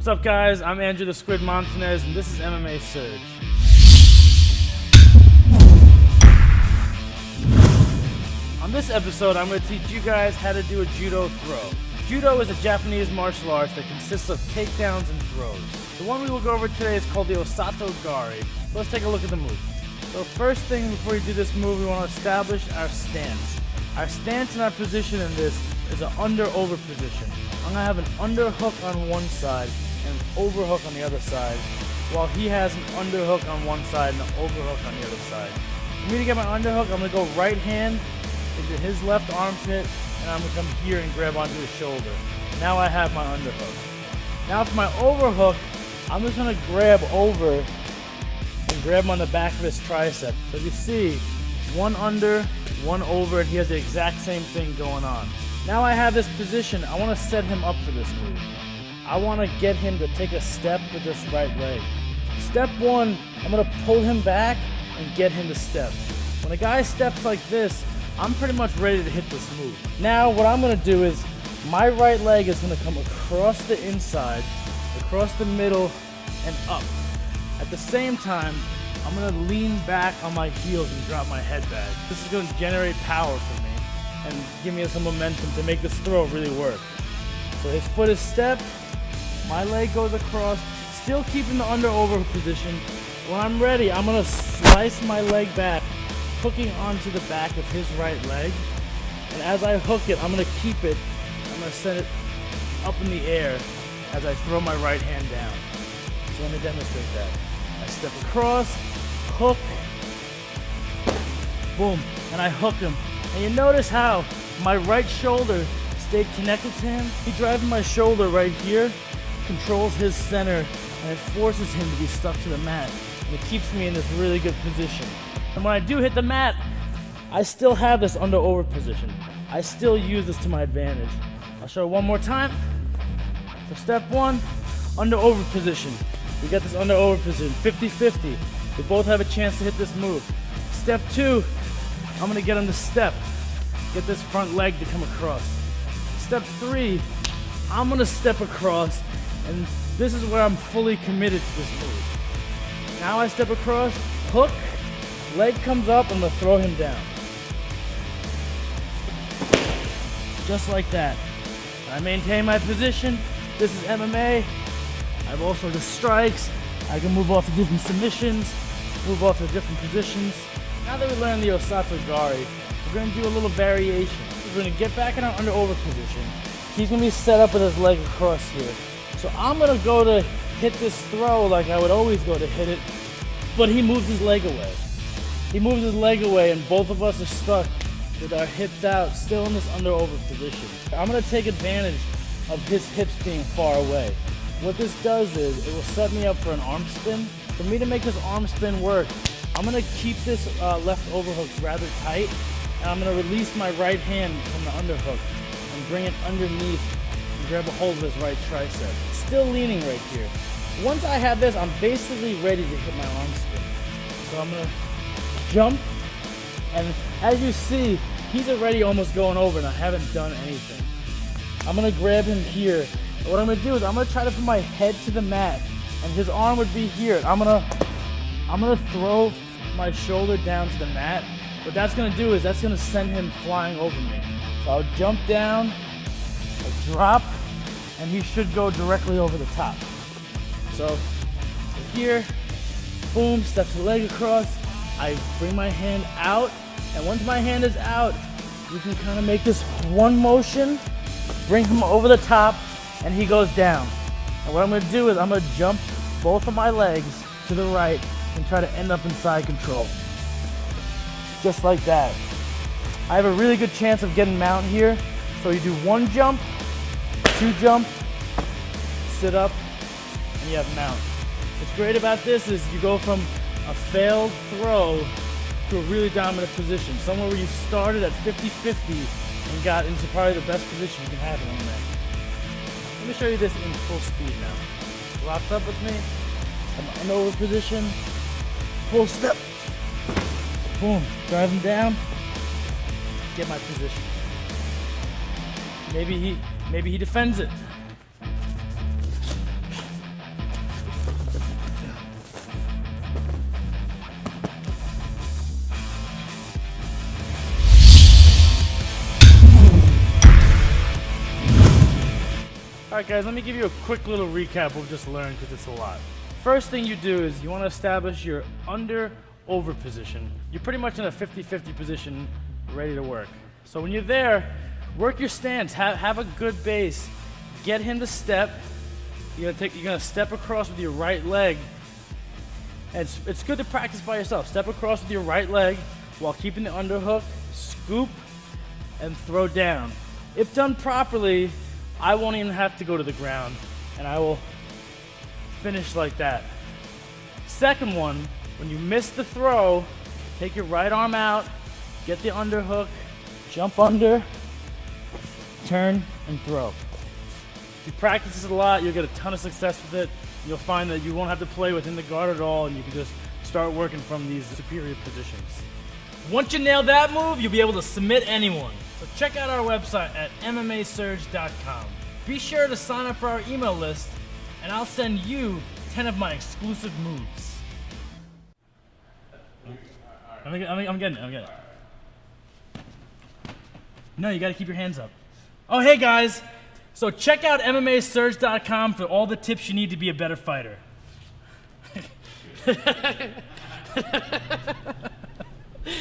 What's up, guys? I'm Andrew the Squid Montanez, and this is MMA Surge. On this episode, I'm going to teach you guys how to do a Judo throw. Judo is a Japanese martial arts that consists of takedowns and throws. The one we will go over today is called the Osato Gari. Let's take a look at the move. So first thing before you do this move, we want to establish our stance. Our stance and our position in this is an under-over position. I'm going to have an underhook on one side and an overhook on the other side, while he has an underhook on one side and an overhook on the other side. For me to get my underhook, I'm going to go right hand into his left armpit, and I'm going to come here and grab onto his shoulder. Now I have my underhook. Now for my overhook, I'm just going to grab over and grab him on the back of his tricep. So you see, one under, one over, and he has the exact same thing going on. Now I have this position, I want to set him up for this move. I want to get him to take a step with this right leg. Step one, I'm going to pull him back and get him to step. When a guy steps like this, I'm pretty much ready to hit this move. Now what I'm going to do is, my right leg is going to come across the inside, across the middle, and up. At the same time, I'm going to lean back on my heels and drop my head back. This is going to generate power for me and give me some momentum to make this throw really work. So his foot is stepped, my leg goes across, still keeping the under-over position. When I'm ready, I'm going to slice my leg back, hooking onto the back of his right leg. And as I hook it, I'm going to keep it, I'm going to send it up in the air as I throw my right hand down. So let me demonstrate that. I step across, hook, boom, and I hook him. And you notice how my right shoulder stayed connected to him? He driving my shoulder right here, controls his center, and it forces him to be stuck to the mat. And it keeps me in this really good position. And when I do hit the mat, I still have this under-over position. I still use this to my advantage. I'll show it one more time. So step one, under-over position. We got this under-over position, 50-50. We both have a chance to hit this move. Step two, I'm gonna get him to step. Get this front leg to come across. Step three, I'm gonna step across, and this is where I'm fully committed to this move. Now I step across, hook, leg comes up, I'm gonna throw him down. Just like that. I maintain my position. This is MMA. I have all sorts of strikes. I can move off to different submissions, move off to different positions. Now that we learned the Osato Gari, we're going to do a little variation. We're going to get back in our under-over position. He's going to be set up with his leg across here. So I'm going to go to hit this throw like I would always go to hit it, but he moves his leg away. He moves his leg away, and both of us are stuck with our hips out, still in this under-over position. I'm going to take advantage of his hips being far away. What this does is, it will set me up for an arm spin. For me to make this arm spin work, I'm going to keep this left overhook rather tight, and I'm going to release my right hand from the underhook and bring it underneath and grab a hold of his right tricep. Still leaning right here. Once I have this, I'm basically ready to hit my arm spin. So I'm going to jump, and as you see, he's already almost going over and I haven't done anything. I'm going to grab him here. What I'm going to do is I'm going to try to put my head to the mat, and his arm would be here. I'm going to throw my shoulder down to the mat. What that's going to do is that's going to send him flying over me. So I'll jump down, I'll drop, and he should go directly over the top. So here, boom, steps the leg across. I bring my hand out, and once my hand is out, you can kind of make this one motion, bring him over the top, and he goes down. And what I'm going to do is I'm going to jump both of my legs to the right and try to end up in side control. Just like that. I have a really good chance of getting mount here. So you do one jump, two jump, sit up, and you have mount. What's great about this is you go from a failed throw to a really dominant position. Somewhere where you started at 50-50 and got into probably the best position you can have in MMA. Let me show you this in full speed now. Locks up with me, I'm in over position, full step, boom, drive him down, get my position. Maybe he defends it. Alright guys, let me give you a quick little recap of what we just learned because it's a lot. First thing you do is you want to establish your under-over position. You're pretty much in a 50-50 position, ready to work. So when you're there, work your stance, have a good base, get him to step. You're gonna step across with your right leg. And it's good to practice by yourself. Step across with your right leg while keeping the underhook, scoop, and throw down. If done properly, I won't even have to go to the ground, and I will finish like that. Second one, when you miss the throw, take your right arm out, get the underhook, jump under, turn, and throw. If you practice this a lot, you'll get a ton of success with it. You'll find that you won't have to play within the guard at all, and you can just start working from these superior positions. Once you nail that move, you'll be able to submit anyone. So check out our website at MMAsurge.com. Be sure to sign up for our email list, and I'll send you 10 of my exclusive moves. I'm getting it. No, you gotta keep your hands up. Oh, hey guys. So check out MMAsurge.com for all the tips you need to be a better fighter.